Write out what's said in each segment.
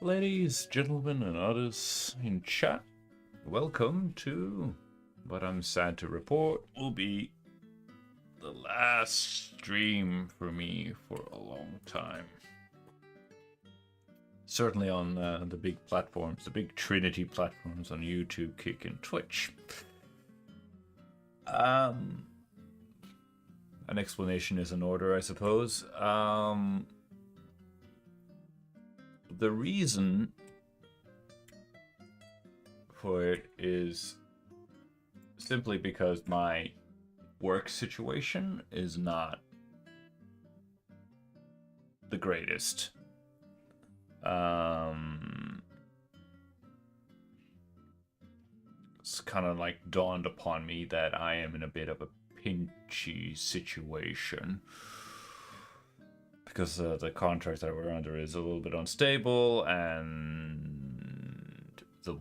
Ladies, gentlemen, and others in chat, welcome to what I'm sad to report will be the last stream for me for a long time. Certainly on the big platforms, the big Trinity platforms on YouTube, Kick, and Twitch. An explanation is in order, I suppose. The reason for it is simply because my work situation is not the greatest. It's kind of like dawned upon me that I am in a bit of a pinchy situation because the contract that we're under is a little bit unstable, and the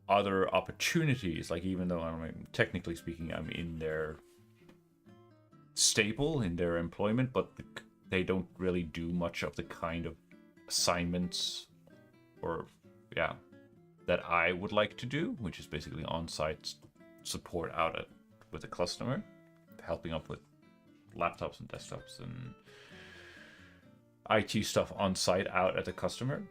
other opportunities, like even though technically speaking I'm in their stable in their employment, but they don't really do much of the kind of assignments or that I would like to do, which is basically on-site support with the customer, helping up with laptops and desktops and IT stuff on site out at the customer.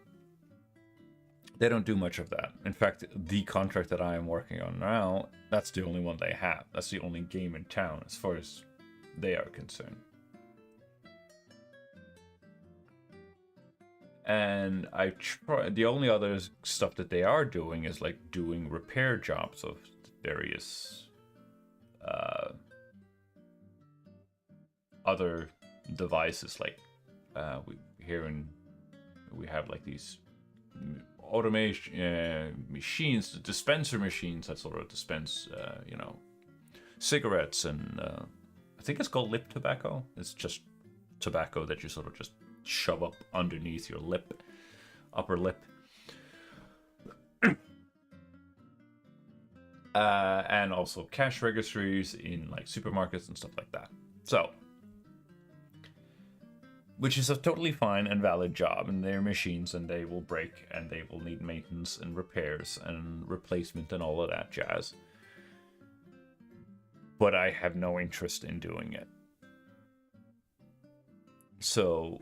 They don't do much of that. In fact, the contract that I am working on now, that's the only one they have. That's the only game in town as far as they are concerned. And the only other stuff that they are doing is like doing repair jobs of various other devices, like we have like these automation machines, dispenser machines that sort of dispense cigarettes, and I think it's called lip tobacco. It's just tobacco that you sort of just shove up underneath your upper lip. And also cash registries in like supermarkets and stuff like that. So, which is a totally fine and valid job, and they're machines and they will break and they will need maintenance and repairs and replacement and all of that jazz. But I have no interest in doing it. So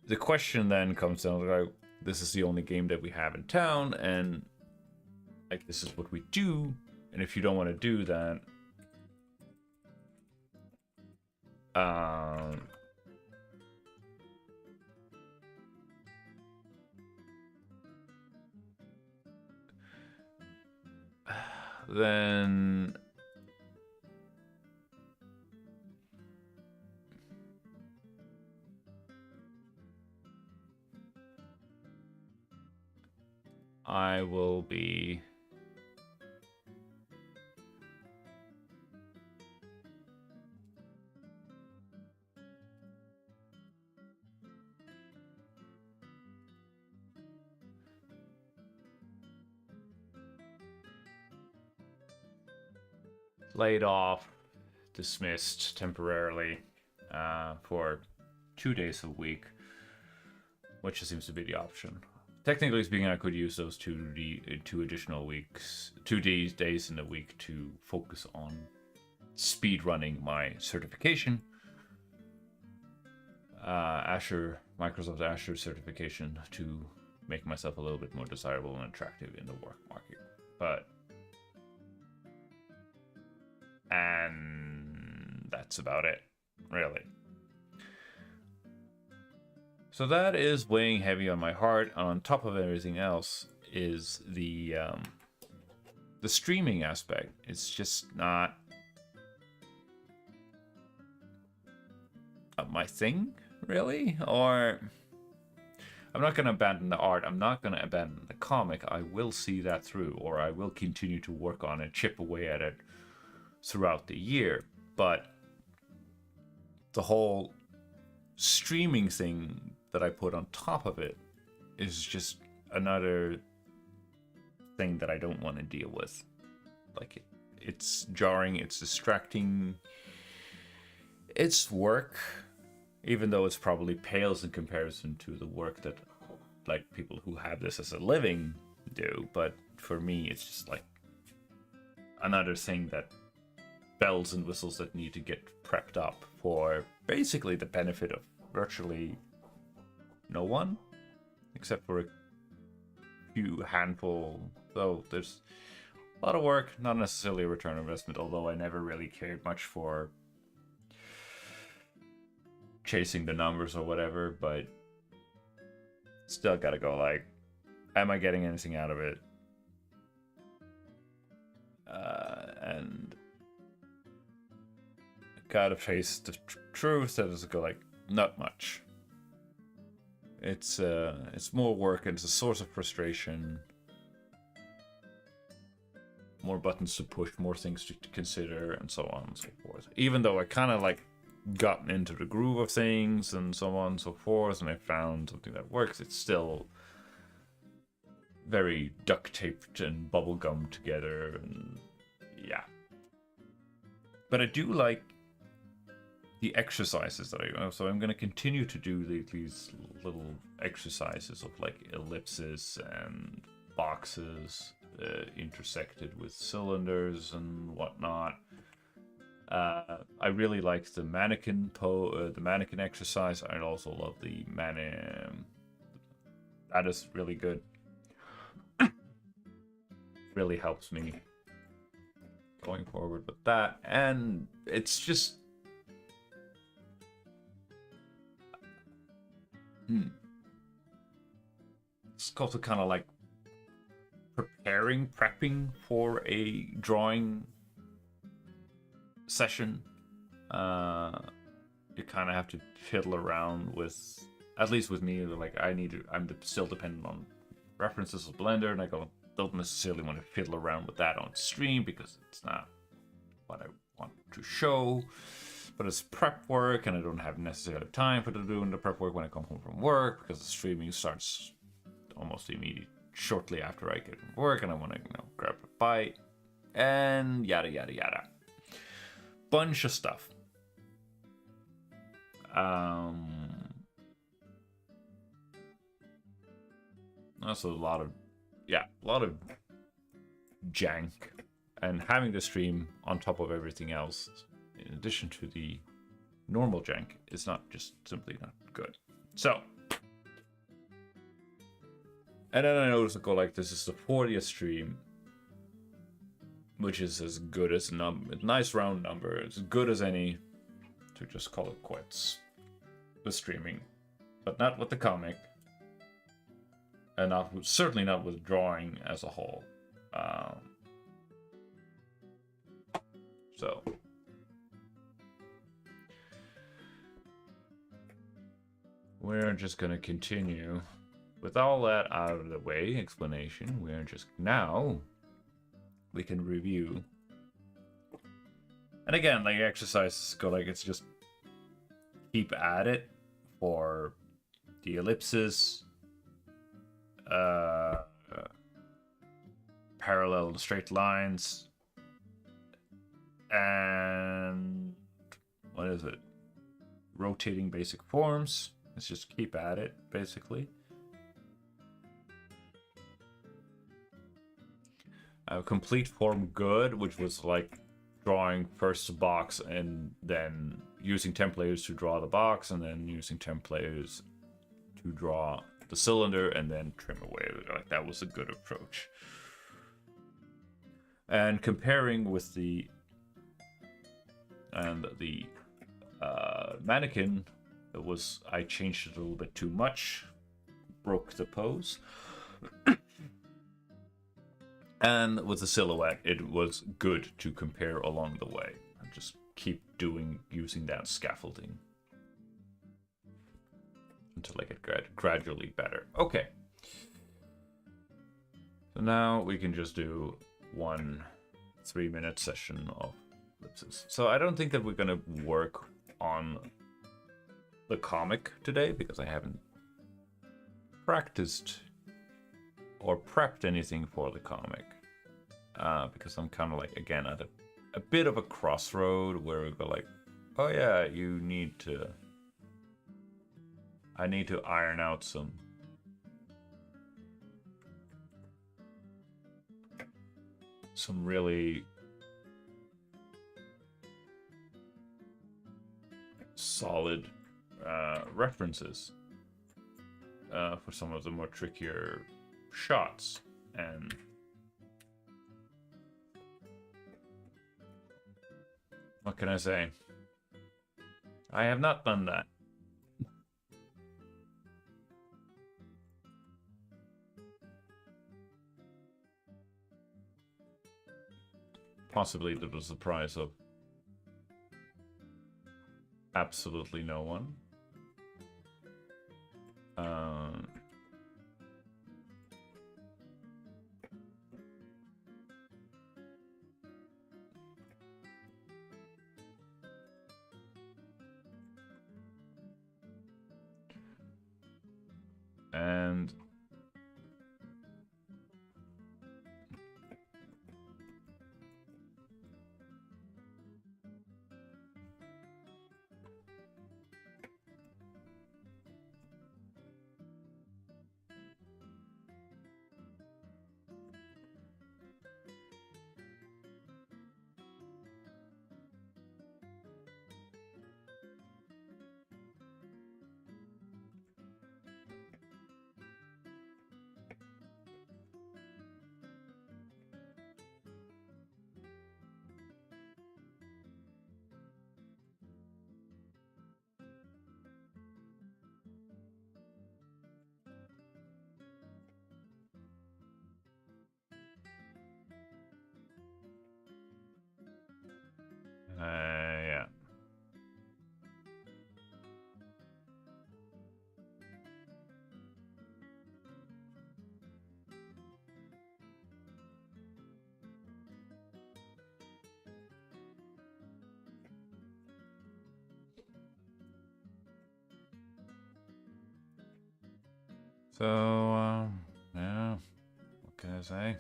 the question then comes down to, like, this is the only game that we have in town, and like this is what we do, and if you don't want to do that, then I will be laid off, dismissed temporarily for 2 days a week, which seems to be the option. Technically speaking, I could use those two additional weeks, 2 days in the week to focus on speed running my certification, Microsoft Azure certification, to make myself a little bit more desirable and attractive in the work market. And that's about it, really. So that is weighing heavy on my heart. On top of everything else is the streaming aspect. It's just not my thing, really. Or I'm not going to abandon the art. I'm not going to abandon the comic. I will see that through, or I will continue to work on it, chip away at it throughout the year. But the whole streaming thing that I put on top of it is just another thing that I don't want to deal with. Like, it's jarring, it's distracting, it's work, even though it's probably pales in comparison to the work that like people who have this as a living do, but for me, it's just like another thing that bells and whistles that need to get prepped up for basically the benefit of virtually no one, except for a few handful. So there's a lot of work, not necessarily a return on investment, although I never really cared much for chasing the numbers or whatever, but still gotta go like, am I getting anything out of it? And gotta face the truth that is go like, not much. It's more work and it's a source of frustration. More buttons to push, more things to consider, and so on and so forth. Even though I kind of like gotten into the groove of things and so on and so forth, and I found something that works, it's still very duct taped and bubblegummed together, and yeah. But I do like the exercises that I, so I'm going to continue to do these little exercises of like ellipses and boxes intersected with cylinders and whatnot. I really like the mannequin exercise. I also love the that is really good. Really helps me going forward with that, and it's just it's also kind of like prepping for a drawing session. You kind of have to fiddle around with, at least with me, like I'm still dependent on references of Blender, and I don't necessarily want to fiddle around with that on stream because it's not what I want to show. But it's prep work, and I don't have necessarily time for doing the prep work when I come home from work, because the streaming starts almost immediately shortly after I get from work, and I want to grab a bite and yada yada yada. Bunch of stuff. Also a lot of jank, and having the stream on top of everything else, in addition to the normal jank, is not just simply not good. So, and then I noticed like this is the 40th stream, which is as good as a nice round number, as good as any to just call it quits with streaming, but not with the comic, and certainly not with drawing as a whole. So we're just gonna continue with all that out of the way explanation. We're just now we can review, and again, like exercises go like, it's just keep at it for the ellipses, parallel and straight lines, and what is it, rotating basic forms. Let's just keep at it, basically. Complete form good, which was like drawing first a box and then using templates to draw the box, and then using templates to draw the cylinder and then trim away. Like that was a good approach. And comparing with the mannequin, it was, I changed it a little bit too much, broke the pose. And with the silhouette, it was good to compare along the way and just keep using that scaffolding until I get gradually better. Okay. So now we can just do 1 3-minute session of ellipses. So I don't think that we're gonna work on the comic today because I haven't practiced or prepped anything for the comic, because I'm kind of like, again, at a bit of a crossroad where we go like, oh yeah, I need to iron out some some really solid references for some of the more trickier shots. And what can I say? I have not done that. Possibly to the surprise of absolutely no one. And yeah. So, yeah, what can I say?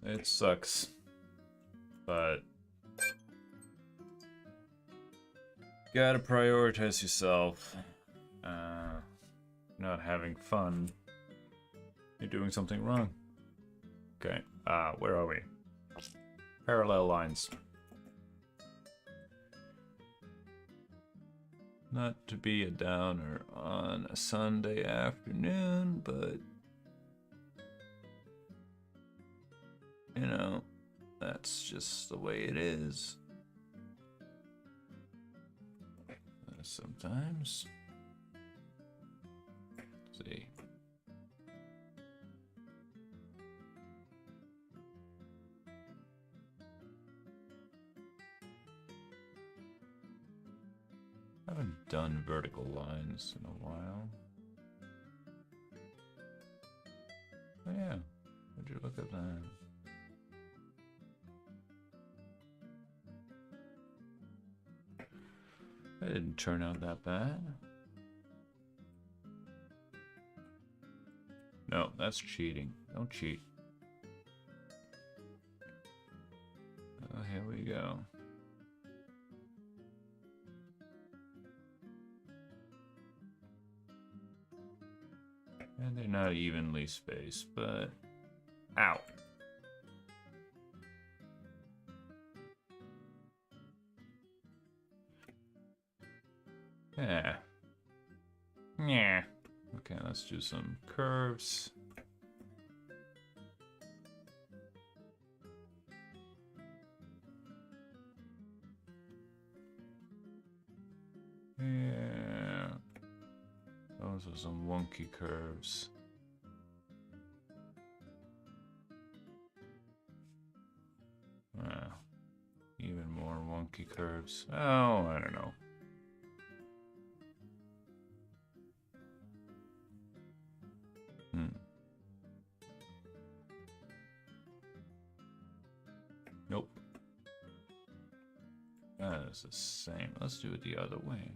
It sucks, but gotta prioritize yourself. Not having fun. You're doing something wrong. Okay, where are we? Parallel lines. Not to be a downer on a Sunday afternoon, but you know, that's just the way it is. Sometimes. Let's see. I haven't done vertical lines in a while. Oh yeah, would you look at that? That didn't turn out that bad. No, that's cheating. Don't cheat. Oh, here we go. And they're not evenly spaced, but... Ow. Yeah. Yeah. Okay, let's do some curves. Yeah. Those are some wonky curves. Even more wonky curves. Oh, I don't know. Nope. That is the same. Let's do it the other way.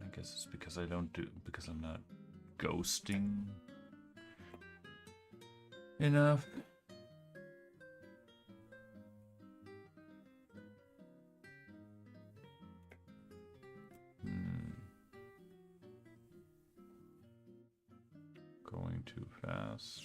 I guess it's because because I'm not ghosting. enough. Going too fast.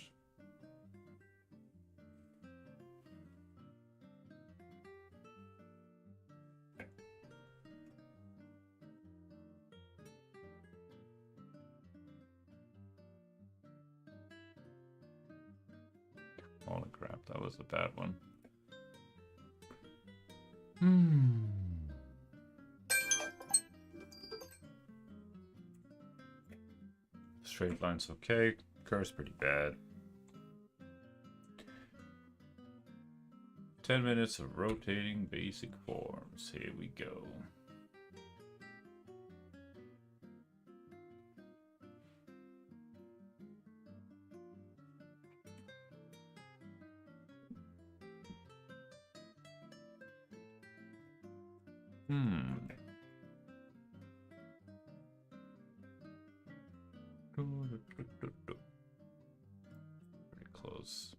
Holy crap, that was a bad one. Straight line's okay. Curve's pretty bad. 10 minutes of rotating basic forms. Here we go. Pretty close.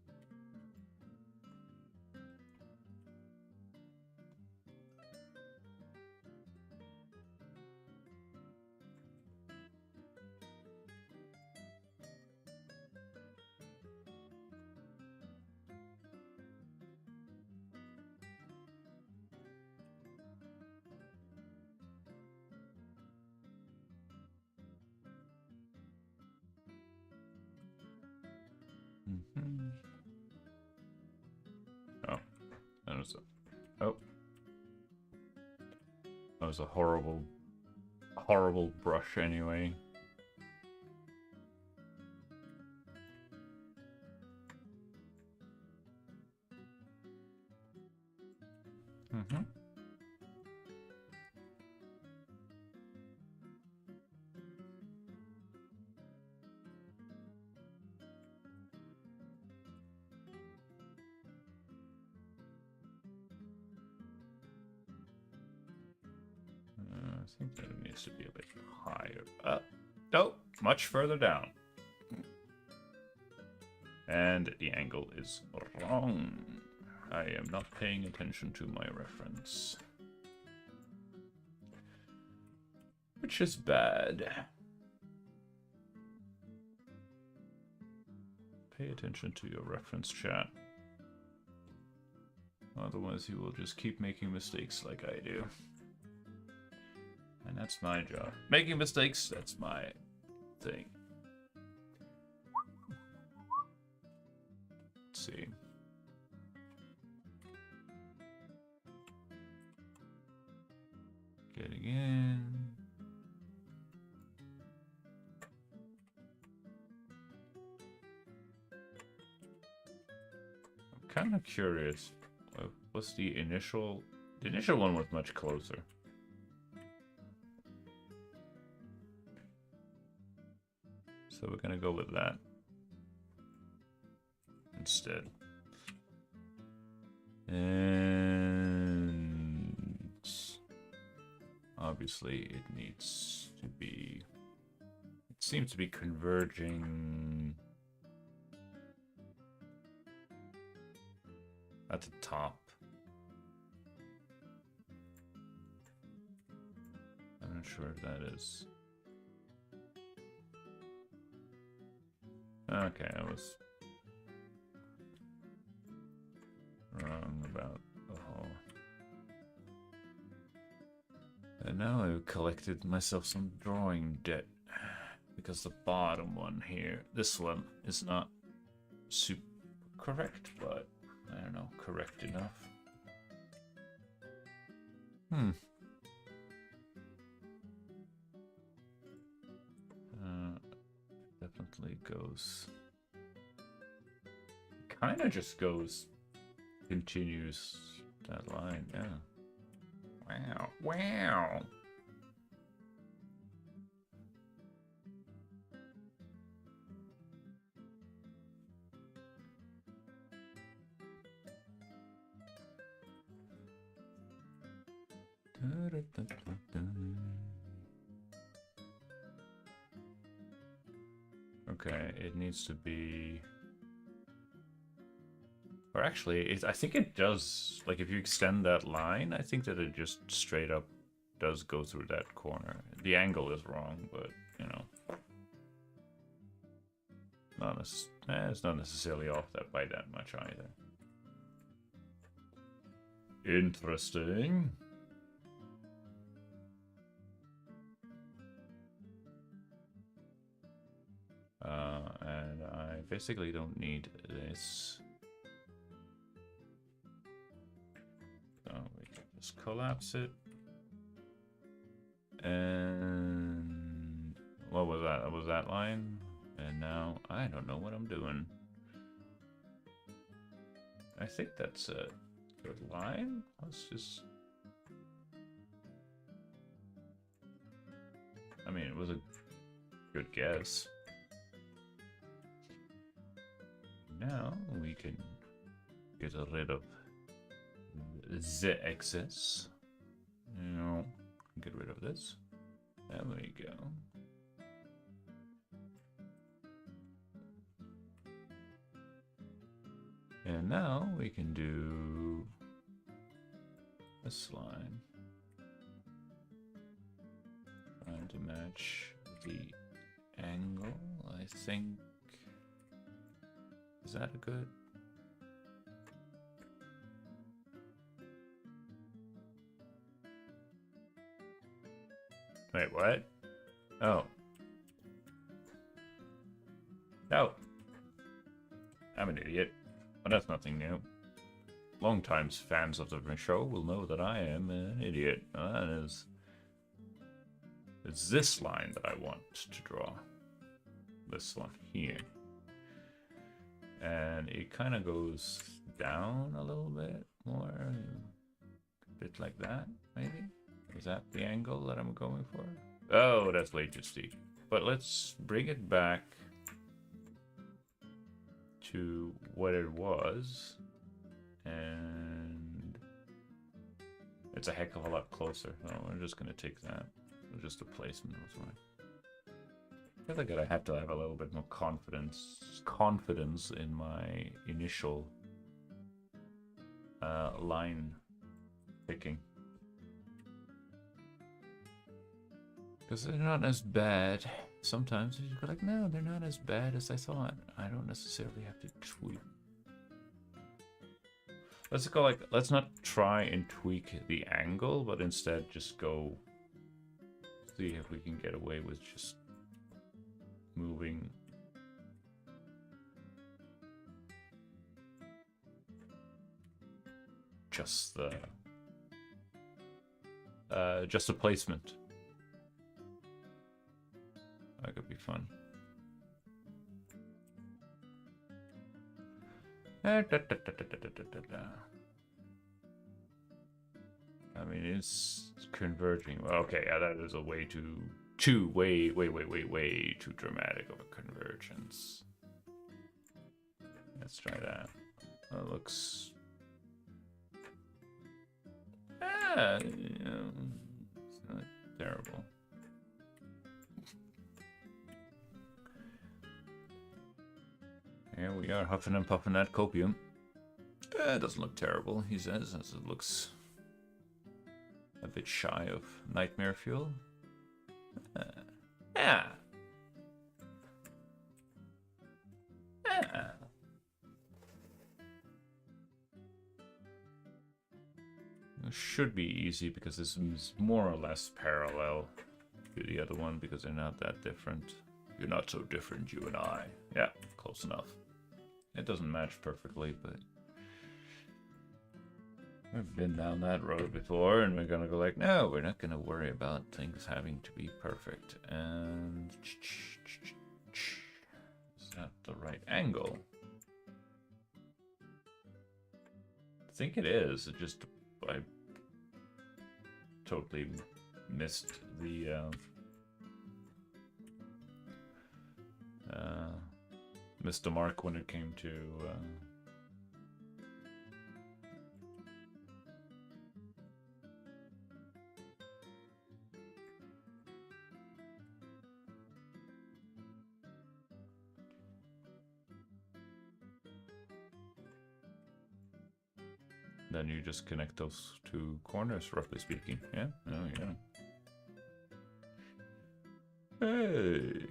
Oh, that was that was a horrible brush anyway. I think that it needs to be a bit higher. Nope, much further down. And the angle is wrong. I am not paying attention to my reference. Which is bad. Pay attention to your reference, chat. Otherwise you will just keep making mistakes like I do. And that's my job. Making mistakes, that's my thing. Let's see. Getting in. I'm kind of curious. What's the initial? The initial one was much closer. So we're gonna go with that instead. And obviously it needs to be, it seems to be converging at the top. I'm not sure if that is. Okay, I was wrong about the whole. And now I've collected myself some drawing debt because the bottom one here, this one, is not super correct, but I don't know, correct enough. Definitely goes. Kind of just goes. Continues that line, yeah. Wow, wow. Okay, it needs to be Or actually, I think it does, like if you extend that line, I think that it just straight up does go through that corner. The angle is wrong, but, you know. It's not necessarily off that by that much either. Interesting. And I basically don't need this. So we can just collapse it. And what was that? That was that line. And now I don't know what I'm doing. I think that's a good line. Let's just... I mean, it was a good guess. Now we can get rid of the excess. You know, get rid of this. There we go. And now we can do this line. Trying to match the angle, I think. Is that a good? Wait, what? Oh. No. I'm an idiot. But that's nothing new. Longtime fans of the show will know that I am an idiot. It's this line that I want to draw. This one here. And it kind of goes down a little bit more. A bit like that, maybe? Is that the angle that I'm going for? Oh, that's way too steep. But let's bring it back to what it was. And it's a heck of a lot closer. So we're just going to take that. Just a placement was fine. I feel like I have to have a little bit more confidence in my initial line picking. Because they're not as bad. Sometimes you go like, no, they're not as bad as I thought. I don't necessarily have to tweak. Let's go like, let's not try and tweak the angle, but instead just go see if we can get away with just moving just the placement. That could be fun. I mean, it's converging. Okay, yeah, that is a way way too dramatic of a convergence. Let's try that. That looks... you know, it's not terrible. Here we are, huffing and puffing that copium. It doesn't look terrible, he says, as it looks a bit shy of nightmare fuel. Yeah. It should be easy because this is more or less parallel to the other one because they're not that different. You're not so different, you and I. Yeah, close enough. It doesn't match perfectly, but we've been down that road before, and we're gonna go like, no, we're not gonna worry about things having to be perfect. And is that the right angle? I think it is. It just I totally missed the missed the mark when it came to Then you just connect those two corners, roughly speaking. Yeah? Oh, yeah. Hey!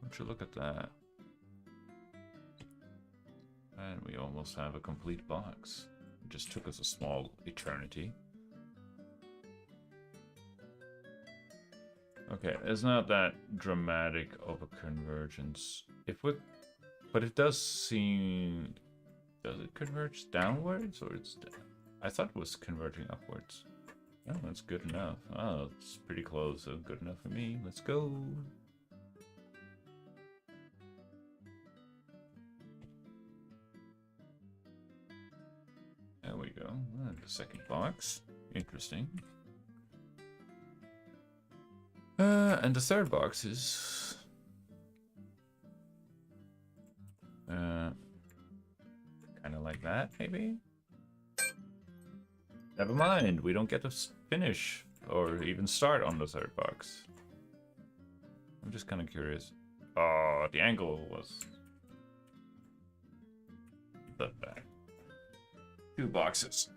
Would you look at that? And we almost have a complete box. It just took us a small eternity. Okay, it's not that dramatic of a convergence. But it does seem... Does it converge downwards, or it's... I thought it was converging upwards. Oh, that's good enough. Oh, it's pretty close, so good enough for me. Let's go! There we go. The second box. Interesting. And the third box is... kind of like that, maybe? Never mind, we don't get to finish or even start on the third box. I'm just kind of curious. Oh, the angle was... that bad. 2 boxes.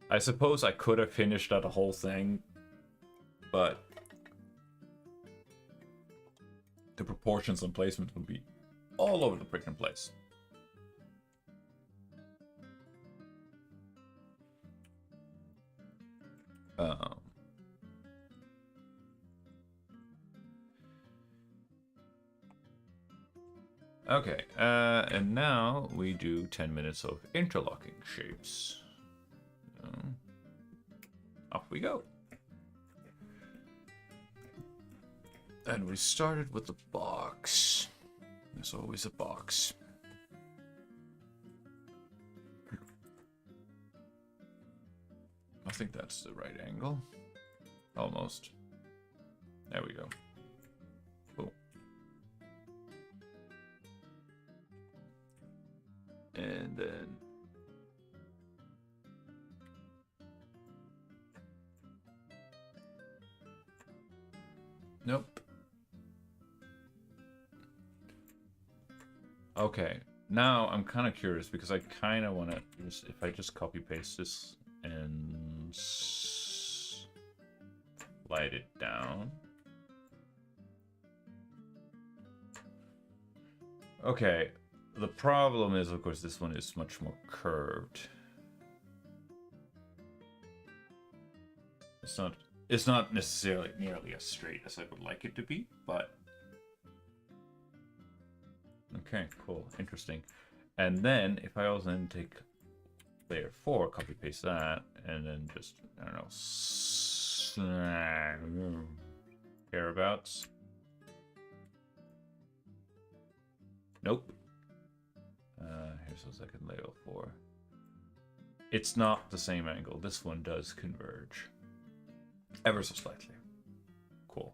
I suppose I could have finished that whole thing, but the proportions and placement would be all over the freaking place. Okay, and now we do 10 minutes of interlocking shapes. Off we go. And we started with the box. There's always a box. I think that's the right angle. Almost. There we go. Boom. And then... Nope. Okay, now I'm kind of curious because I kind of want to just, if I just copy paste this and slide it down. Okay, the problem is, of course, this one is much more curved. It's not necessarily nearly as straight as I would like it to be, but... Okay, cool, interesting. And then, if I also then take layer 4, copy paste that, and then just, I don't know, hereabouts. Nope. Here's the second layer 4. It's not the same angle. This one does converge. Ever so slightly. Cool.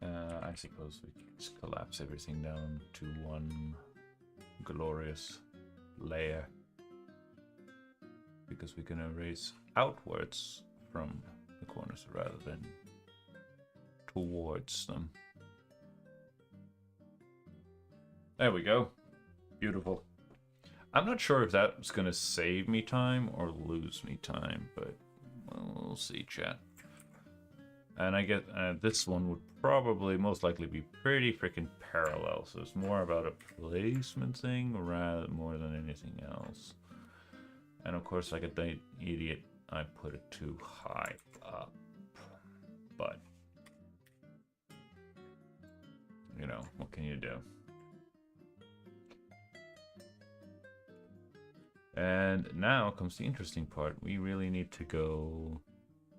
I suppose we can just collapse everything down to one glorious layer. Because we can erase outwards from the corners rather than towards them. There we go. Beautiful. I'm not sure if that's going to save me time or lose me time, but we'll see, chat. And I get this one would probably most likely be pretty freaking parallel, so it's more about a placement thing rather more than anything else. And of course, like an idiot, I put it too high up, but you know, what can you do? And now comes the interesting part. We really need to go,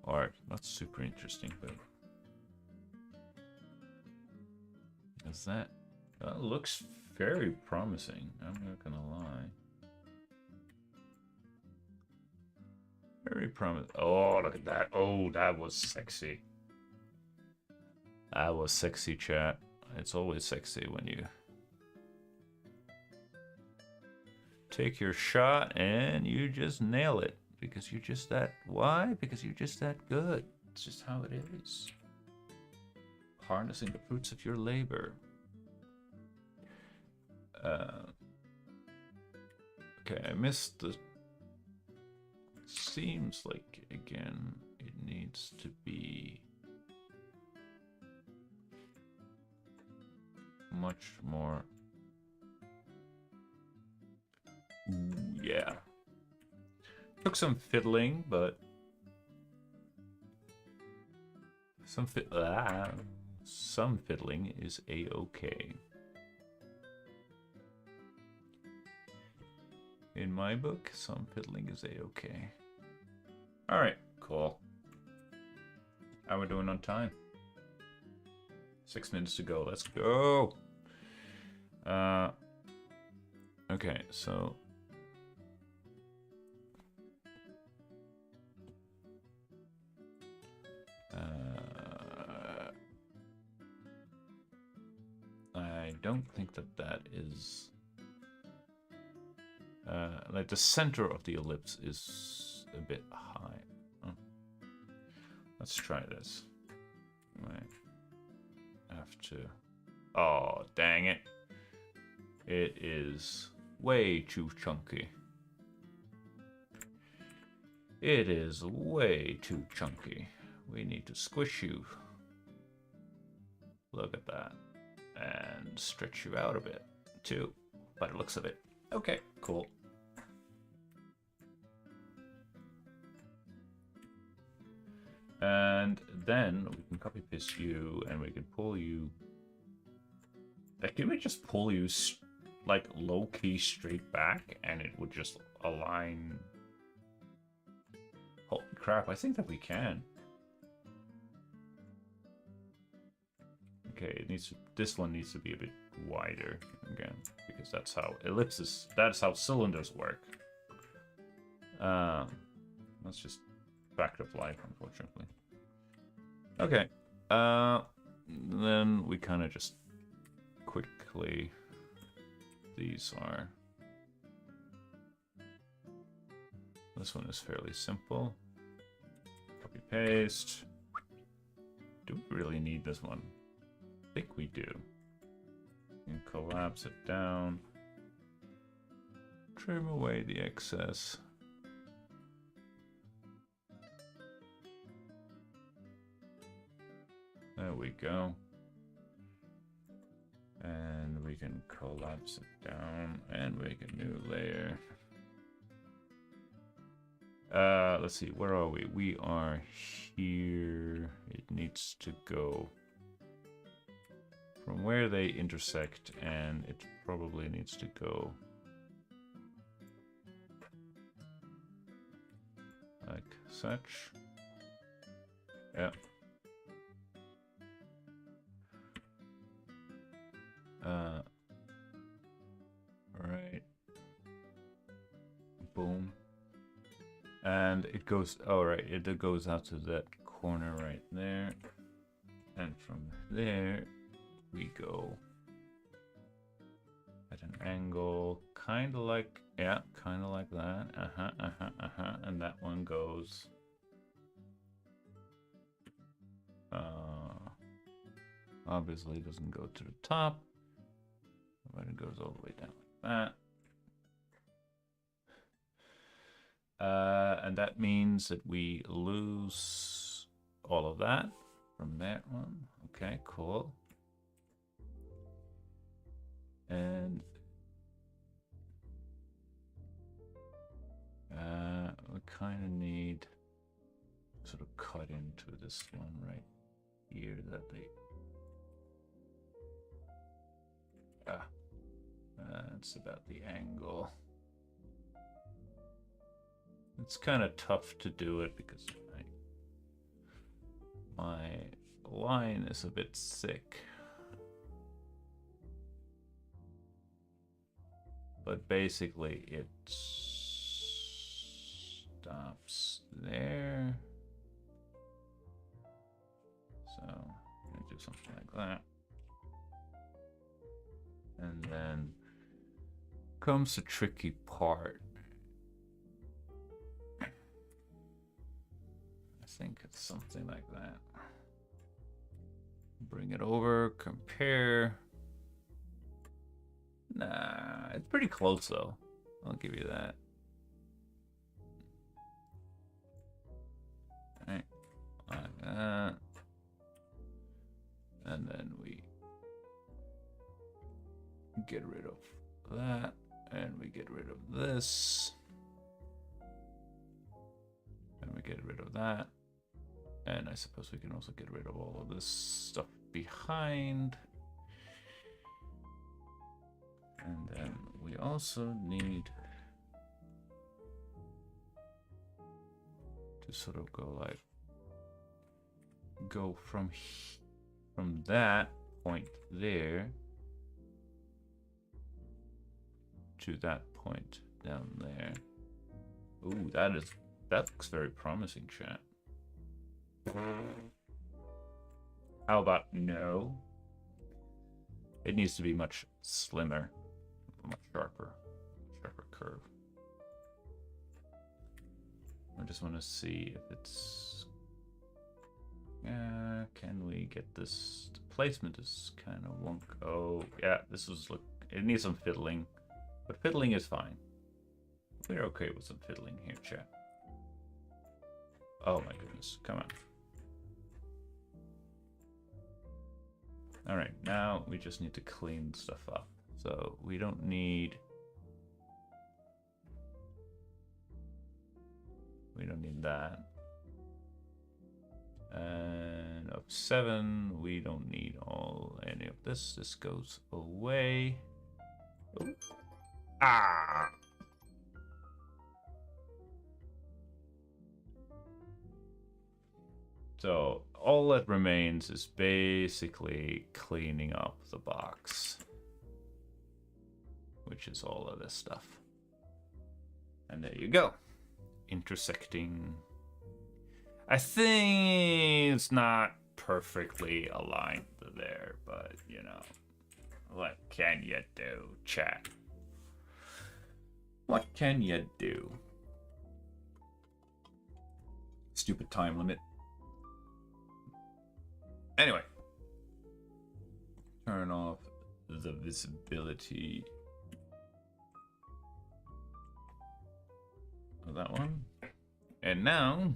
or not super interesting, but is that looks very promising. I'm not gonna lie. Very promising. Oh, look at that. Oh, that was sexy. That was sexy, chat. It's always sexy when you take your shot and you just nail it. Because you're just that... Why? Because you're just that good. It's just how it is. Harnessing the fruits of your labor. Okay, I missed the... Seems like, again, it needs to be... much more... Ooh, yeah. Took some fiddling, but... Some fiddling is a-okay. In my book, some fiddling is a-okay. Alright, cool. How are we doing on time? 6 minutes to go. Let's go! Okay, so... I don't think that that is... like the center of the ellipse is a bit high. Oh. Let's try this. I have to... Oh, dang it. It is way too chunky. It is way too chunky. We need to squish you. Look at that. And stretch you out a bit, too. By the looks of it. Okay, cool. And then we can copy paste you, and we can pull you. Like, can we just pull you like low key straight back, and it would just align? Holy crap! I think that we can. Okay, it needs to, this one needs to be a bit wider again, because that's how ellipses. That's how cylinders work. That's just fact of life, unfortunately. Okay. Then we kind of just quickly. These are. This one is fairly simple. Copy paste. Do we really need this one? I think we do. And collapse it down. Trim away the excess. There we go. And we can collapse it down and make a new layer. Let's see, where are we? We are here. It needs to go from where they intersect, and it probably needs to go like such. Yeah. Right. Boom. And it goes, oh right, it goes out to that corner right there. And from there, we go at an angle, kind of like, yeah, kind of like that. And that one goes, obviously it doesn't go to the top, but it goes all the way down like that. And that means that we lose all of that from that one. Okay, cool. And we kind of need to sort of cut into this one right here that they... that's about the angle. It's kind of tough to do it because my line is a bit thick. But basically it stops there. So I'm gonna do something like that. And then comes the tricky part. I think it's something like that. Bring it over, compare. Nah, it's pretty close though. I'll give you that. Alright, like that. And then we get rid of that, and we get rid of this, and we get rid of that, and I suppose we can also get rid of all of this stuff behind. And then we also need to sort of go from that point there to that point down there. Ooh, that looks very promising, chat. How about no? It needs to be much slimmer, much sharper curve. I just want to see if it's. Can we get this? The placement is kind of wonk. Oh, yeah, this was look. It needs some fiddling, but fiddling is fine. We're okay with some fiddling here, chat. Oh my goodness, come on. All right, now we just need to clean stuff up. So we don't need. We don't need that. And of 7, we don't need any of this. This goes away. Oh. Ah! So all that remains is basically cleaning up the box, which is all of this stuff. And there you go. Intersecting. I think it's not perfectly aligned there, but you know, what can you do, chat? What can you do? Stupid time limit. Anyway, turn off the visibility of that one. And now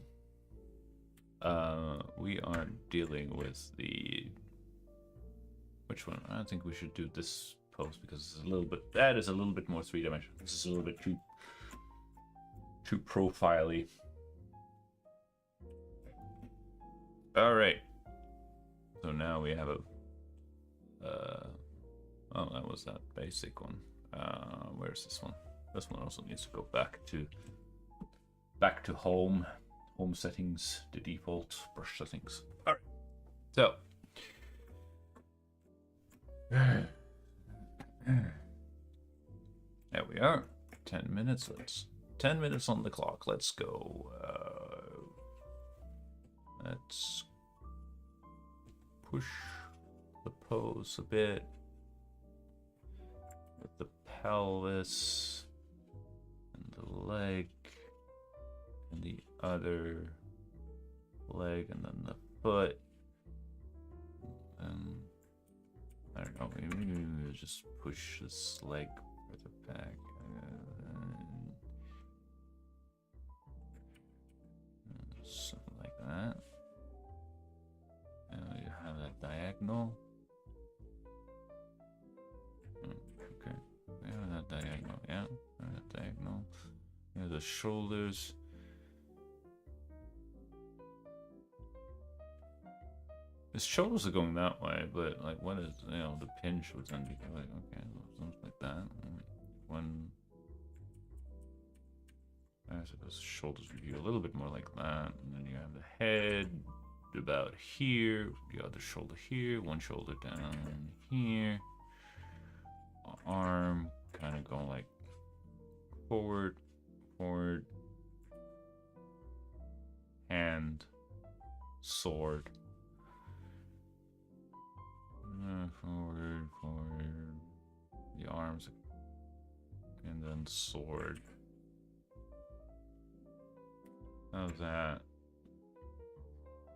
we are dealing with the which one? I don't think we should do this pose because it's a little bit a little bit more three-dimensional. This is a little bit too profile-y. All right. So now we have a oh, that was that basic one. Where's this one? This one also needs to go back to home settings, the default brush settings. All right. So there we are. 10 minutes. 10 minutes on the clock. Let's go. Let's push the pose a bit with the pelvis and the leg and the other leg and then the foot. I don't know, maybe we'll just push this leg further back. Something like that. And you have that diagonal. Okay, we have that diagonal, yeah. That diagonal. We have the shoulders. His shoulders are going that way, but like, what is, you know, the pinch would then be like, okay, something like that. When I suppose the shoulders would be a little bit more like that, and then you have the head about here, the other shoulder here, one shoulder down here, arm kind of going like forward, hand, sword. Forward. The arms. then sword. How's that?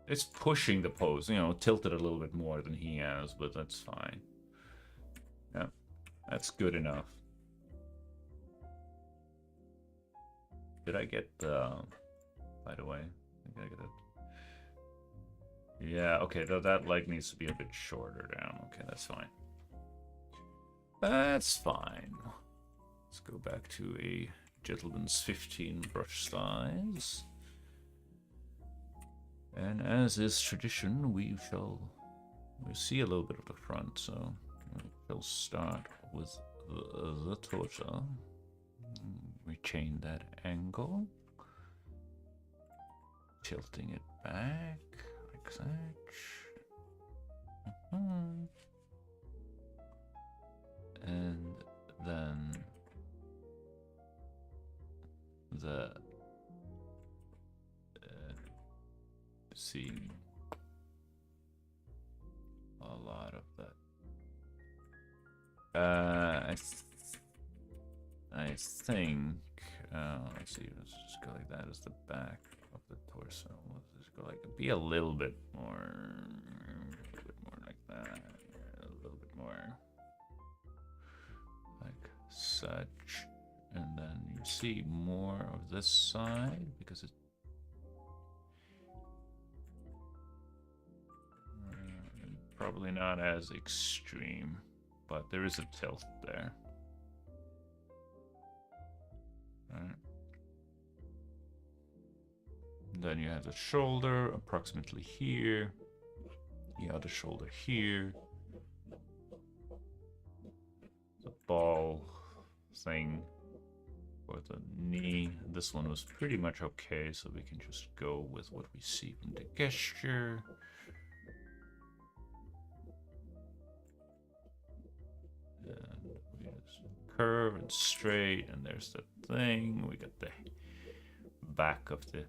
It's pushing the pose, you know, tilted a little bit more than he has, but that's fine. Yeah, that's good enough. Did I get the... By the way, I think I get it. Yeah, okay, that leg needs to be a bit shorter down. Okay, that's fine. That's fine. Let's go back to a gentleman's 15 brush size. And as is tradition, we see a little bit of the front, so we'll start with the torso. Retain that angle. Tilting it back, like such. And then the see a lot of that. I think let's see, let's just go like that as the back of the torso. Let's just go like be a little bit more like that, a little bit more like such, and then you see more of this side because it's probably not as extreme, but there is a tilt there. Right. Then you have the shoulder approximately here, the other shoulder here, the ball thing for the knee. This one was pretty much okay, so we can just go with what we see from the gesture. And we just curve and straight, and there's the thing. We got the back of the...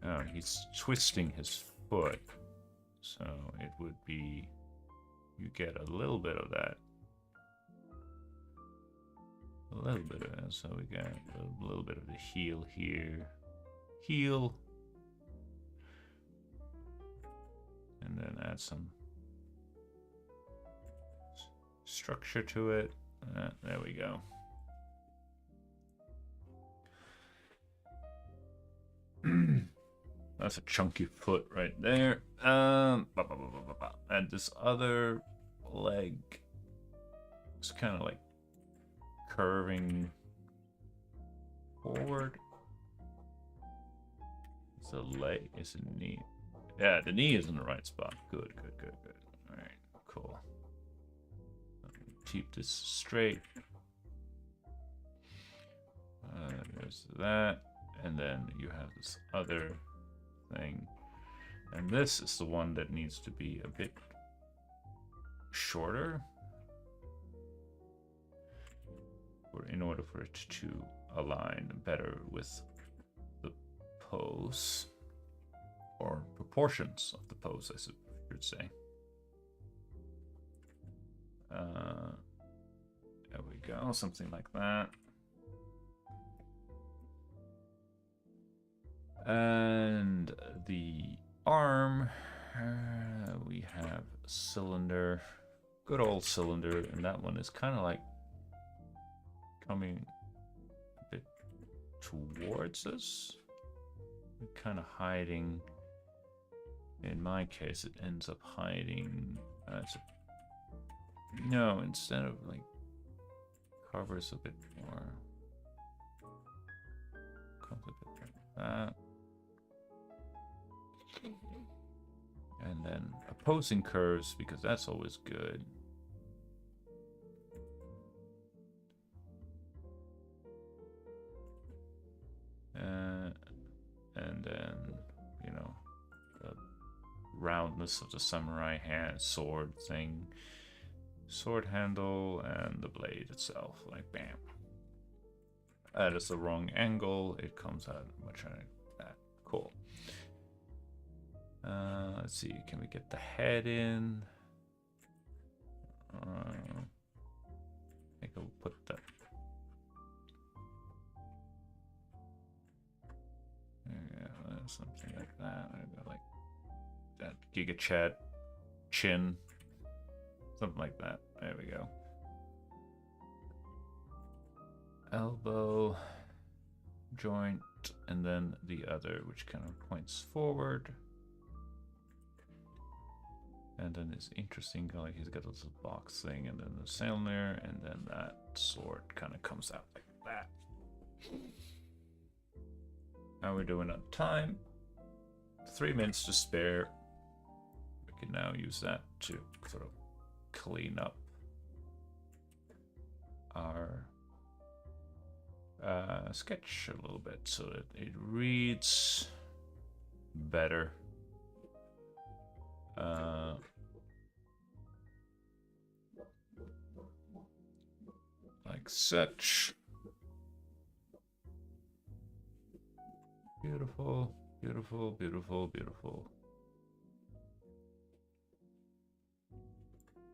Oh, he's twisting his foot. So it would be... You get a little bit of that. A little bit of that. So we got a little bit of the heel here. Heel. And then add some structure to it. There we go. That's a chunky foot right there. And this other leg is kind of like curving forward. It's a leg, it's a knee. Yeah, the knee is in the right spot. Good. All right, cool. Keep this straight. There's that, and then you have this other thing, and this is the one that needs to be a bit shorter in order for it to align better with the pose, or proportions of the pose, I should say. There we go, something like that. And the arm, we have cylinder, good old cylinder, and that one is kind of like coming a bit towards us, kind of hiding. In my case, it ends up hiding. No, instead of like covers a bit more, comes a bit like that. And then opposing curves, because that's always good. And then, you know, the roundness of the samurai hand sword thing, sword handle, and the blade itself, like bam. That is the wrong angle. It comes out much like that. Cool. Let's see, can we get the head in? I think I'll put that something like that. Maybe like that Giga Chad chin. Something like that. There we go. Elbow, joint, and then the other, which kind of points forward. And then it's interesting, like he's got a little box thing, and then the sail there, and then that sword kind of comes out like that. How are we doing on time? 3 minutes to spare. We can now use that to sort of clean up our sketch a little bit so that it reads better. Like such. Beautiful, beautiful, beautiful, beautiful.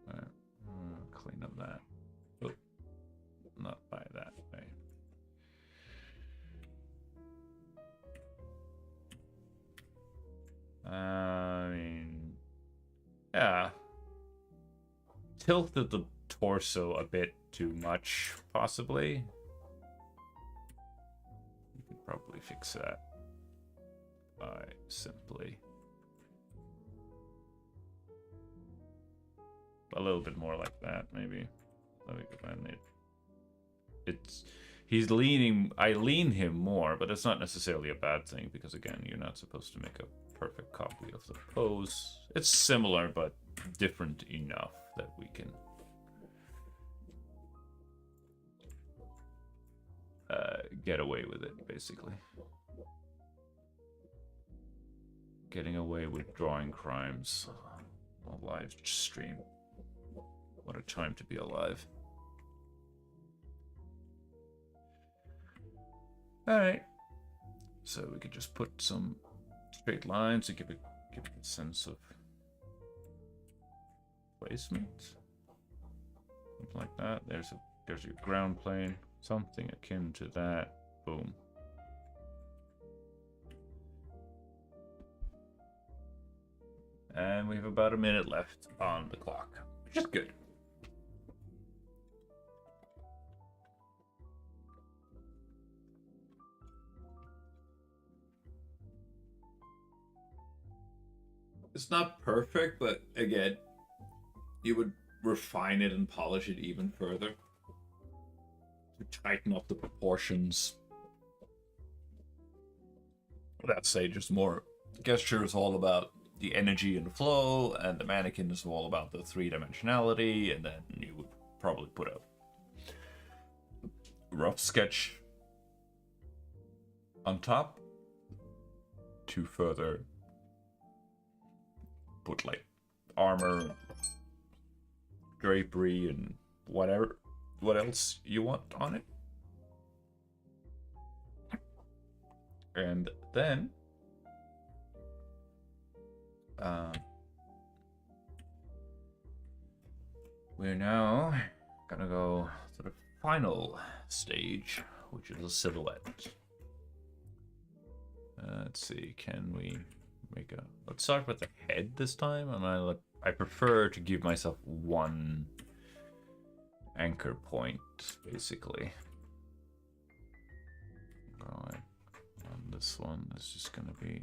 All right, clean up that. Oh, not by that way. I mean, yeah. Tilted the torso a bit too much, possibly. You could probably fix that by simply a little bit more like that, maybe. Let me find it. He's leaning. I lean him more, but it's not necessarily a bad thing because again, you're not supposed to make a perfect copy of the pose. It's similar but different enough that we can get away with it, basically. Getting away with drawing crimes on a live stream. What a time to be alive. Alright. So we could just put some straight lines to give it a sense of placement. Something like that. There's your ground plane. Something akin to that. Boom. And we have about a minute left on the clock, which is good. It's not perfect, but again, you would refine it and polish it even further to tighten up the proportions. That stage is more. Gesture is all about the energy and flow, and the mannequin is all about the three-dimensionality, and then you would probably put a rough sketch on top to further put like armor, drapery, and what else you want on it. And then we're now gonna go to the final stage, which is a silhouette. Let's see, can we make a... Let's start with the head this time, and I prefer to give myself one anchor point, basically. Going on this one, it's just gonna be...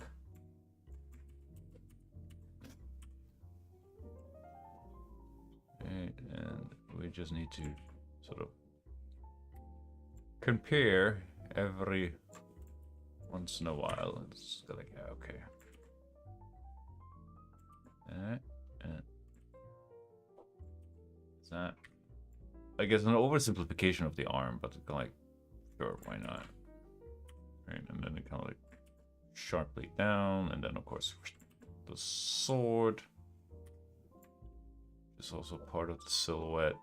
Right, and we just need to sort of compare every once in a while. It's like, okay. Is that, I guess, an oversimplification of the arm, but like, sure, why not? Right, and then it kind of like sharply down, and then of course the sword is also part of the silhouette.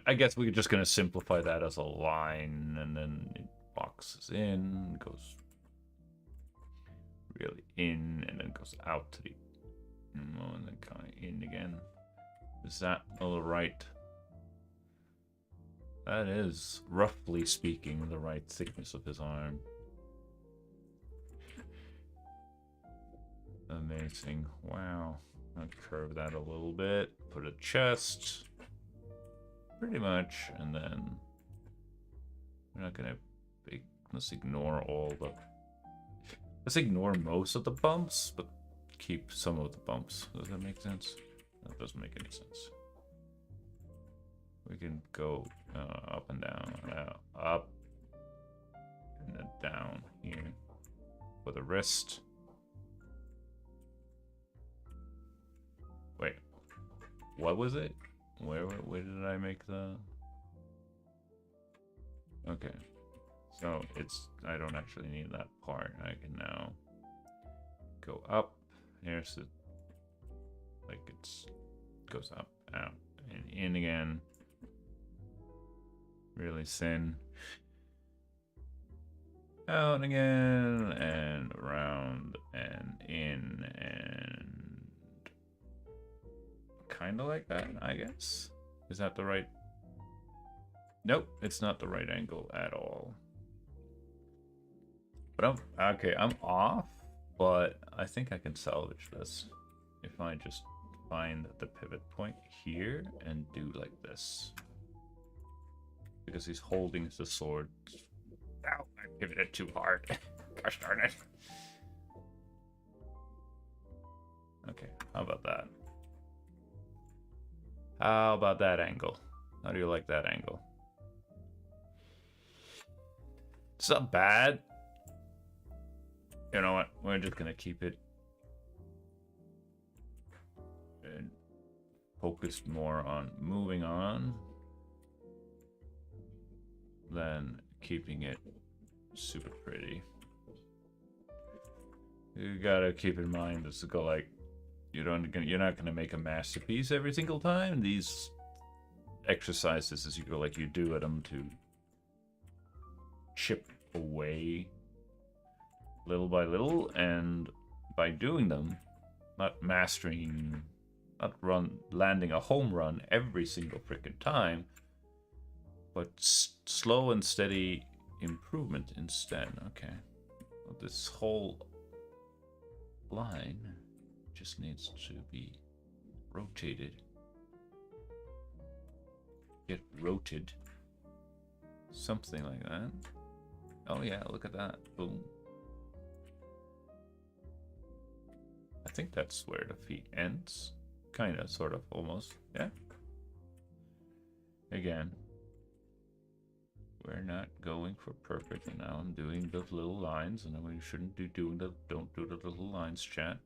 I guess we're just gonna simplify that as a line, and then it boxes in, goes really in, and then goes out to the, and then kind of in again. Is that all right? That is, roughly speaking, the right thickness of his arm. Amazing. Wow. I'll curve that a little bit. Put a chest. Pretty much. And then we're not gonna let's ignore all the let's ignore most of the bumps, but keep some of the bumps. Does that make sense? That doesn't make any sense. We can go up and down, up and then down here for the wrist. Wait, what was it? Where did I make the? Okay, so I don't actually need that part. I can now go up. Here's the, like goes up, out, and in again. Really thin. Out again, and around, and in, and kind of like that, I guess. Is that the right? Nope, it's not the right angle at all. But I'm off, but I think I can salvage this if I just find the pivot point here and do like this. Because he's holding the sword. Ow, I pivoted too hard. Gosh darn it. Okay, how about that? How about that angle? How do you like that angle? It's not bad. You know what? We're just gonna keep it and focus more on moving on than keeping it super pretty. You gotta keep in mind this is like you're not gonna make a masterpiece every single time. These exercises as you go like you do at them to chip away little by little, and by doing them, not mastering, not landing a home run every single freaking time, but slow and steady improvement instead. Okay, well, this whole line just needs to be rotated. Get rotated. Something like that. Oh yeah, look at that. Boom. I think that's where the feet ends. Kinda, sort of, almost. Yeah. Again. We're not going for perfect, and now I'm doing the little lines, and we shouldn't be doing don't do the little lines, chat.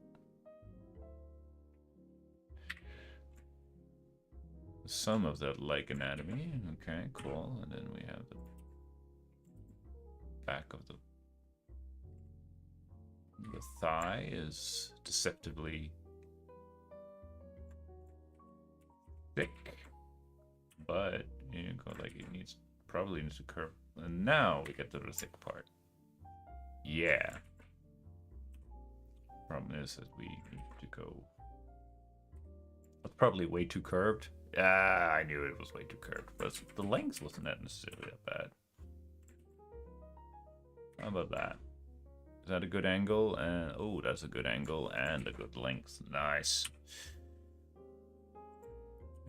Some of that like anatomy. Okay, cool. And then we have the back of the thigh is deceptively thick, but you know, like it probably needs to curve. And now we get to the thick part. Yeah. Problem is that we need to go. It's probably way too curved. Ah, I knew it was way too curved, but the length wasn't that necessarily that bad. How about that? Is that a good angle? And oh, that's a good angle and a good length. Nice.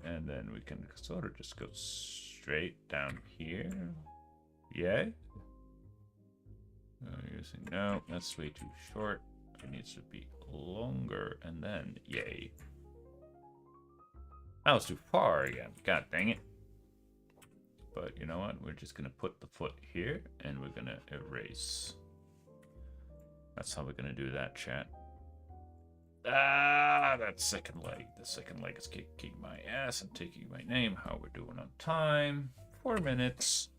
And then we can sort of just go straight down here. Yay? You're saying no, that's way too short. It needs to be longer, and then yay. That was too far again. God dang it. But you know what? We're just gonna put the foot here, and we're gonna erase. That's how we're gonna do that, chat. Ah, that second leg. The second leg is kicking my ass and taking my name. How we're doing on time? 4 minutes.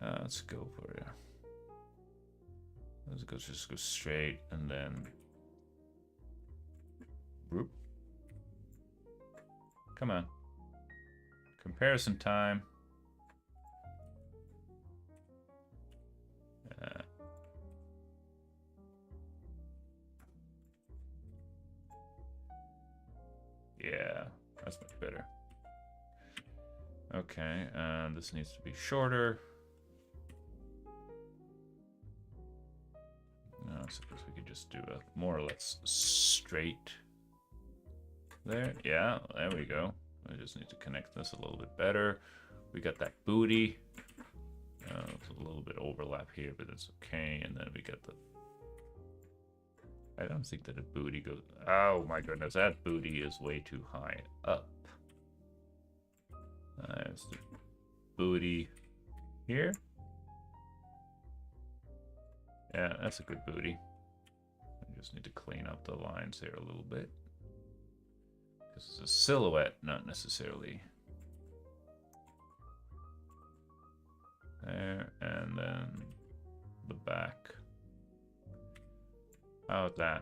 Let's go for it. Let's go just go straight and then. Whoop. Come on. Comparison time. Yeah, that's much better. Okay, and this needs to be shorter. I suppose we could just do a more or less straight there. Yeah, there we go. I just need to connect this a little bit better. We got that booty. There's a little bit overlap here, but it's okay. And then we get the... I don't think that the booty goes... Oh my goodness, that booty is way too high up. There's the booty here. Yeah, that's a good booty. I just need to clean up the lines here a little bit. Because it's a silhouette, not necessarily. There, and then the back. How's that?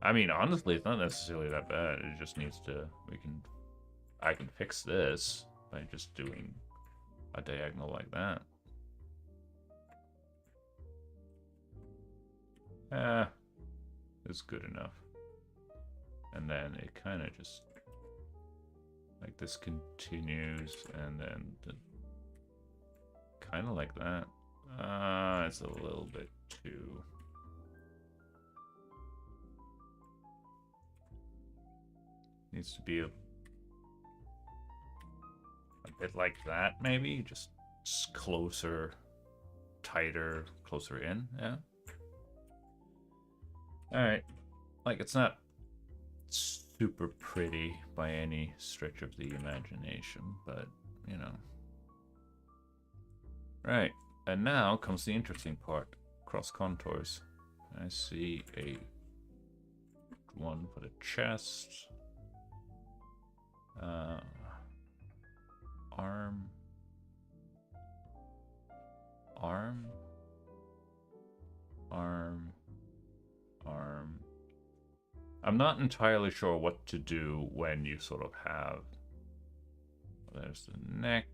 I mean, honestly, it's not necessarily that bad. It just needs to... I can fix this by just doing a diagonal like that. It's good enough. And then it kind of just like this continues, and then kind of like that. It's a little bit too... Needs to be a bit like that, maybe just closer, tighter, closer in. Yeah. All right. Like, it's not super pretty by any stretch of the imagination, but you know. Right. And now comes the interesting part. Cross contours. I see a one for the chest. Arm. I'm not entirely sure what to do when you sort of have... There's the neck.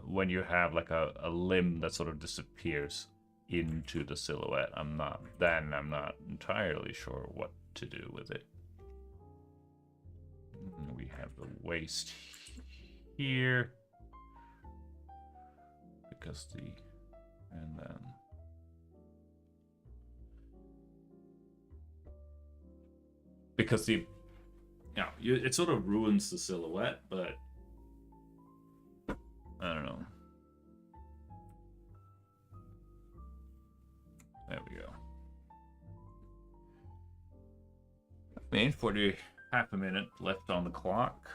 When you have like a limb that sort of disappears into the silhouette, I'm not entirely sure what to do with it. We have the waist here, because and then because the, it sort of ruins the silhouette, but I don't know. There we go. I mean, 40 half a minute left on the clock.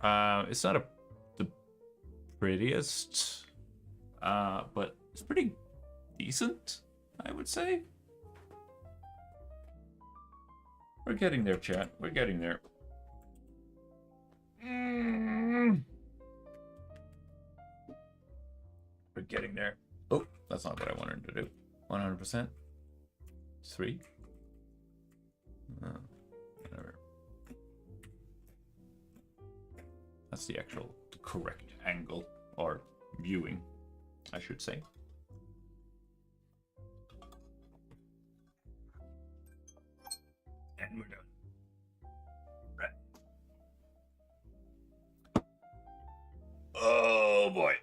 It's not the prettiest, but it's pretty decent, I would say. We're getting there, chat. We're getting there. We're getting there. Oh, that's not what I wanted to do. 100%. 3. Whatever. That's the correct angle, or viewing, I should say. And we're done. Right. Oh boy.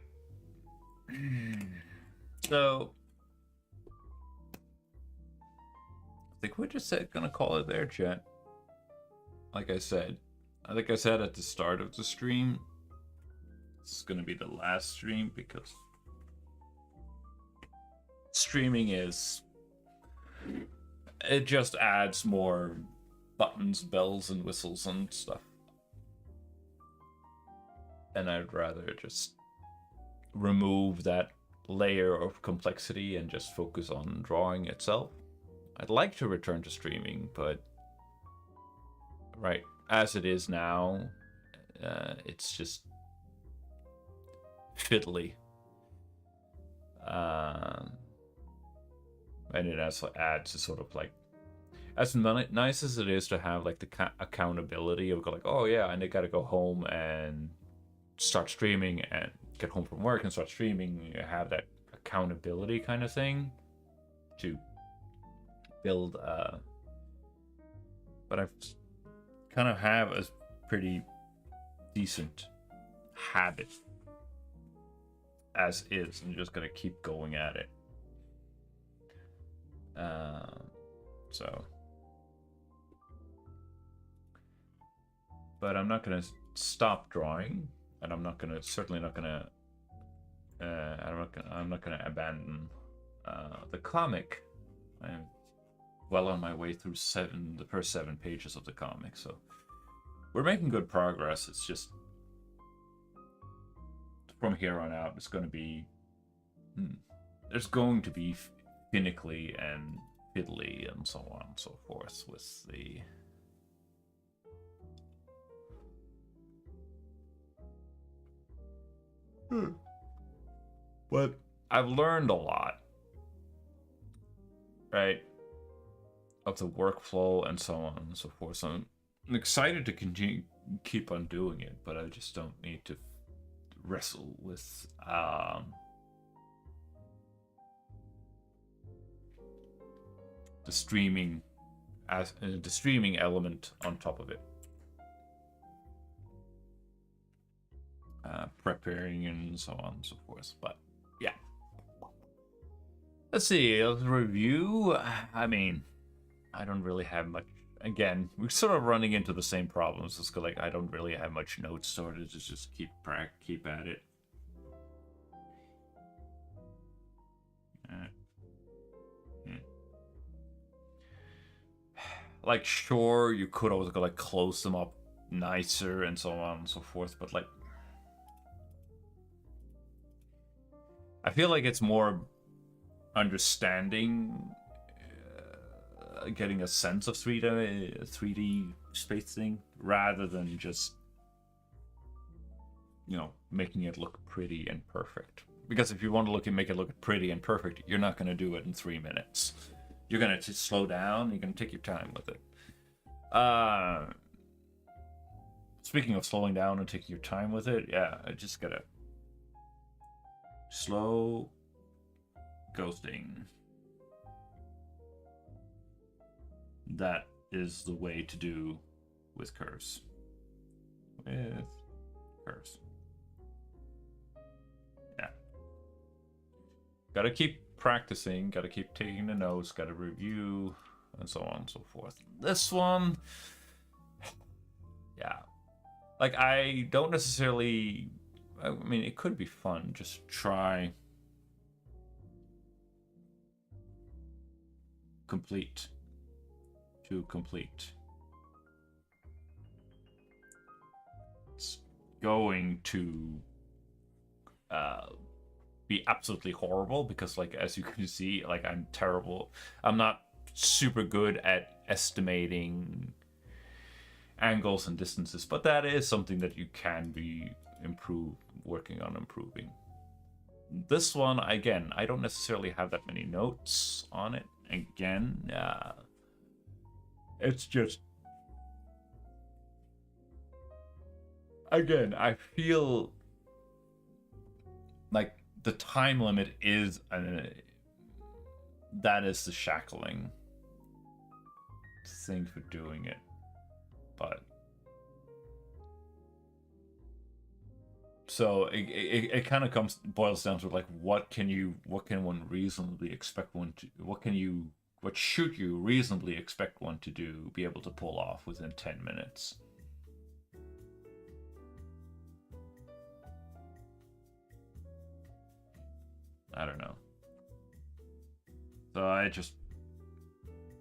So I think we're just gonna call it there, chat. Like I said at the start of the stream, this is gonna be the last stream because streaming it just adds more buttons, bells, and whistles and stuff. And I'd rather just remove that layer of complexity and just focus on drawing itself. I'd like to return to streaming, but right as it is now, it's just fiddly. And it also adds a sort of like, as nice as it is to have like the accountability of like, oh yeah, and I gotta go home and start streaming and get home from work and start streaming. You have that accountability kind of thing to build, but I've kind of have a pretty decent habit as is and just gonna keep going at it. So, but I'm not gonna stop drawing, and I'm not gonna certainly not gonna I'm not gonna abandon the comic. I'm well on my way through the first 7 pages of the comic, so we're making good progress. It's just from here on out, it's going to be there's going to be finicky and fiddly and so on and so forth with the but I've learned a lot, right, of the workflow and so on and so forth. So I'm excited to keep on doing it, but I just don't need to wrestle with the streaming element on top of it. Preparing and so on and so forth. But yeah, let's see. Let's review. I mean, I don't really have much. Again, we're sort of running into the same problems. It's like I don't really have much notes sorted. Just keep at it. Like, sure, you could always go like close them up nicer and so on and so forth, but like, I feel like it's more understanding, getting a sense of 3D space thing rather than just, you know, making it look pretty and perfect. Because if you want to make it look pretty and perfect, you're not going to do it in 3 minutes. You're going to slow down. You're going to take your time with it. Speaking of slowing down and taking your time with it, yeah, I just gotta slow ghosting. That is the way to do with curves. Yeah. Gotta keep practicing, gotta keep taking the notes, gotta review, and so on and so forth. This one, yeah. Like, I don't necessarily... I mean, it could be fun. Just try... complete. It's going to be absolutely horrible because, like, as you can see, like, I'm terrible. I'm not super good at estimating angles and distances, but that is something that you can be working on improving. This one, again, I don't necessarily have that many notes on it. Again, it's just, again, I feel like the time limit is that is the shackling thing for doing it. But so it kind of boils down to like what can one reasonably expect one to what should you reasonably expect one to be able to pull off within 10 minutes. I don't know. So I just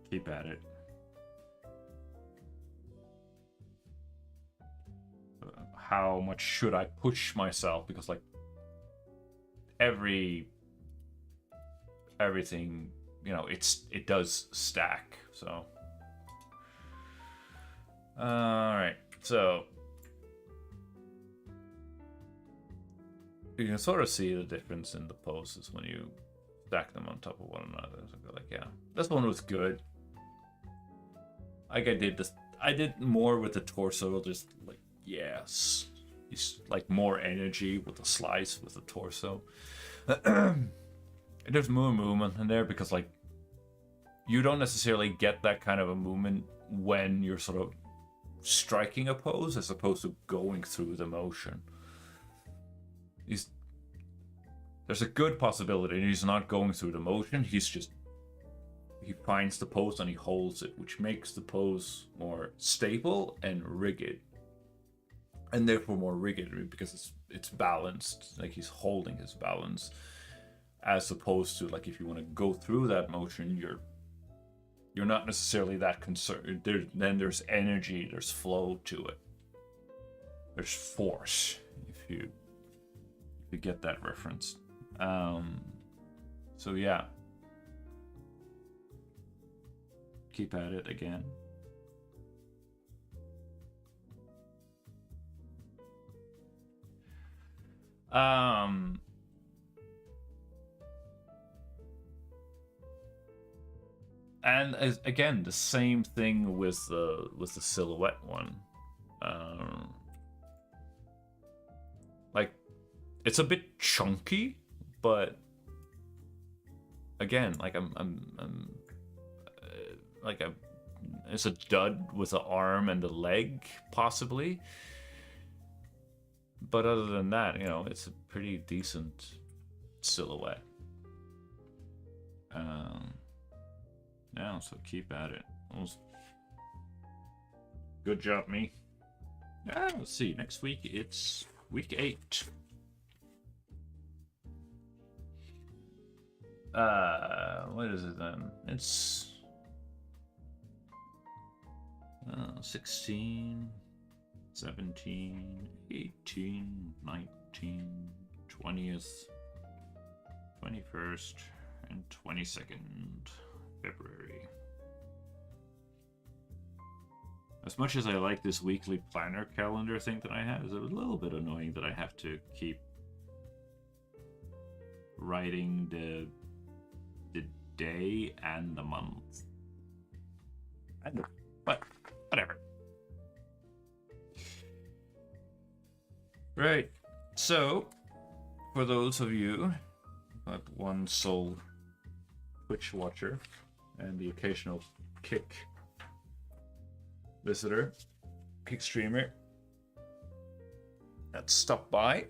keep at it. How much should I push myself? Because like everything, you know, it does stack. So all right, so you can sort of see the difference in the poses when you stack them on top of one another. So like, yeah, this one was good. Like I did more with the torso, just like, yes, it's like more energy with the slice with the torso. There's more movement in there because like you don't necessarily get that kind of a movement when you're sort of striking a pose as opposed to going through the motion. there's a good possibility he's not going through the motion. He finds the pose and he holds it, which makes the pose more stable and rigid, and therefore more rigid because it's balanced. Like he's holding his balance, as opposed to like if you want to go through that motion, you're not necessarily that concerned. Then there's energy, there's flow to it, there's force. If you get that reference. So yeah. Keep at it again. And again, the same thing with the silhouette one. Like, it's a bit chunky, but again, like it's a dud with the arm and the leg, possibly. But other than that, it's a pretty decent silhouette. Yeah, so keep at it. Good job, me. Let's see. Next week, it's week 8. What is it then? It's 16, 17, 18, 19, 20th, 21st, and 22nd February. As much as I like this weekly planner calendar thing that I have, it's a little bit annoying that I have to keep writing the day and the month. But whatever. Right. So, for those of you, that one sole Twitch watcher and the occasional Kick visitor, Kick streamer that stopped by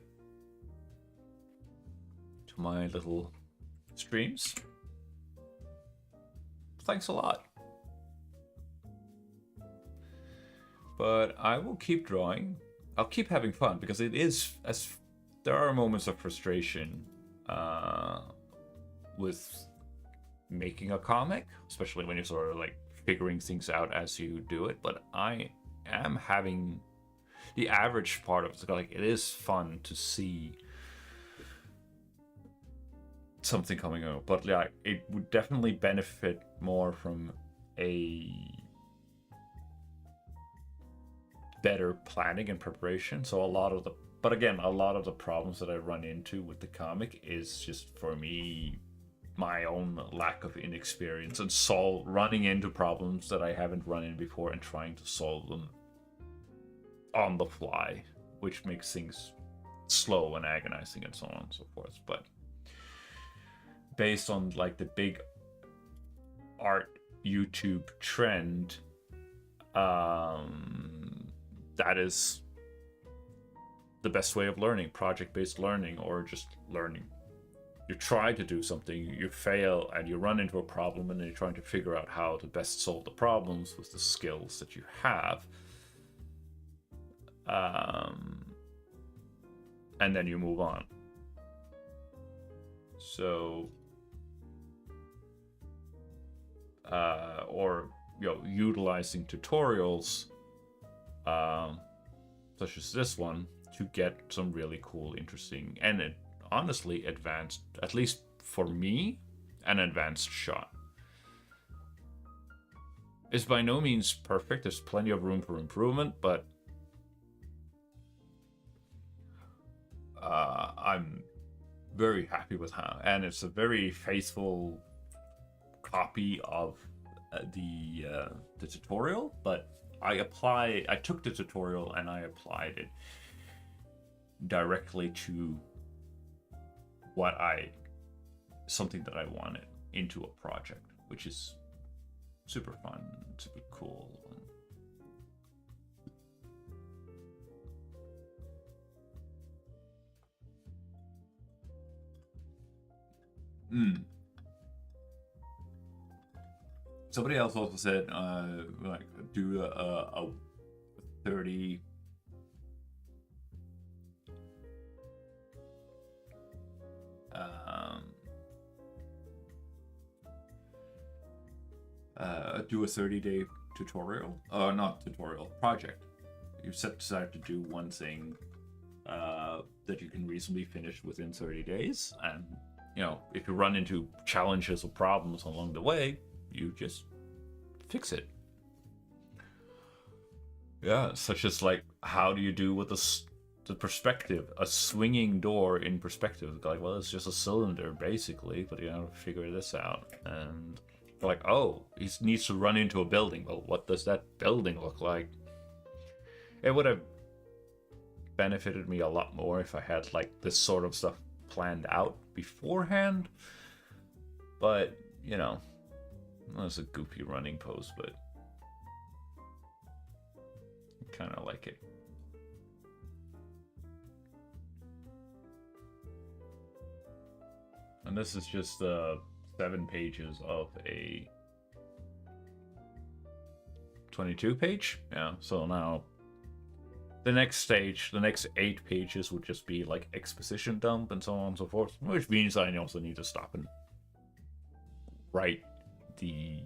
to my little streams, thanks a lot. But I will keep drawing. I'll keep having fun because it is, as there are moments of frustration with making a comic, especially when you're sort of like figuring things out as you do it. But I am having the average part of it. Like, it is fun to see something coming out, but like it would definitely benefit more from a better planning and preparation. So a lot of the problems that I run into with the comic is just, for me, my own lack of inexperience and running into problems that I haven't run in before and trying to solve them on the fly, which makes things slow and agonizing and so on and so forth. But based on like the big art YouTube trend, that is the best way of learning, project-based learning, or just learning. You try to do something, you fail, and you run into a problem, and then you're trying to figure out how to best solve the problems with the skills that you have. And then you move on. So, or utilizing tutorials, such as this one, to get some really cool, interesting, and honestly advanced, at least for me, an advanced shot. It's by no means perfect. There's plenty of room for improvement, but I'm very happy with how, and it's a very faithful copy of the tutorial, but I took the tutorial and I applied it directly to something that I wanted into a project, which is super fun, super cool. Mm. Somebody else also said, like, do a 30. Do a 30-day tutorial, not tutorial, project. You decide to do one thing that you can reasonably finish within 30 days, and if you run into challenges or problems along the way, you just fix it. Yeah, such as like, how do you do with the perspective, a swinging door in perspective? Like, well, it's just a cylinder basically, but you have to figure this out. And like, oh, he needs to run into a building. Well, what does that building look like? It would have benefited me a lot more if I had like this sort of stuff planned out beforehand. But that's a goofy running pose, but I kind of like it. And this is just 7 pages of a 22 page. Yeah, so now the next stage, the next 8 pages would just be like exposition dump and so on and so forth, which means I also need to stop and write the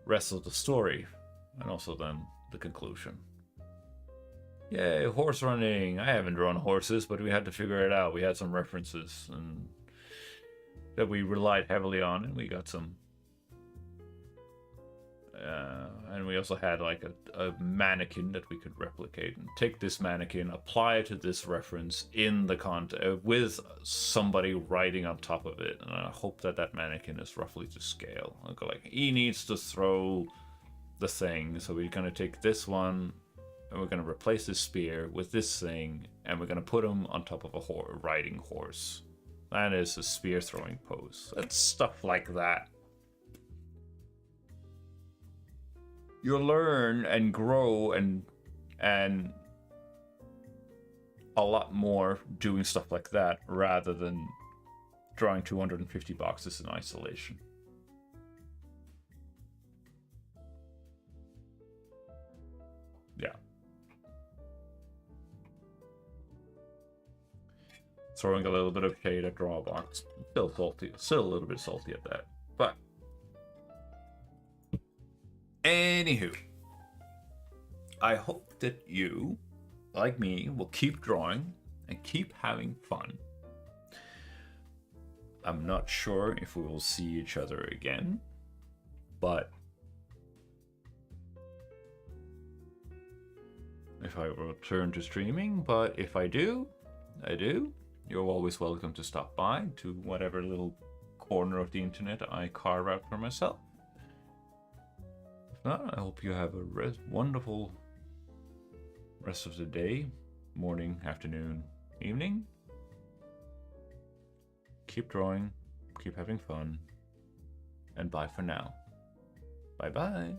rest of the story, and also then the conclusion. Yay, horse running! I haven't drawn horses, but we had to figure it out. We had some references and that we relied heavily on, and we got some. And we also had like a mannequin that we could replicate and take this mannequin, apply it to this reference in the content with somebody writing on top of it. And I hope that mannequin is roughly to scale. Like, he needs to throw the thing, so we're gonna take this one and we're gonna replace this spear with this thing, and we're gonna put him on top of a riding horse. That is a spear throwing pose. It's stuff like that. You'll learn and grow and a lot more doing stuff like that rather than drawing 250 boxes in isolation. Yeah. Throwing a little bit of shade at Drawbox. Still salty. Still a little bit salty at that. But anywho, I hope that you, like me, will keep drawing and keep having fun. I'm not sure if we will see each other again, but if I will return to streaming, but if I do, you're always welcome to stop by to whatever little corner of the internet I carve out for myself. If not, I hope you have a wonderful rest of the day, morning, afternoon, evening. Keep drawing, keep having fun, and bye for now. Bye-bye.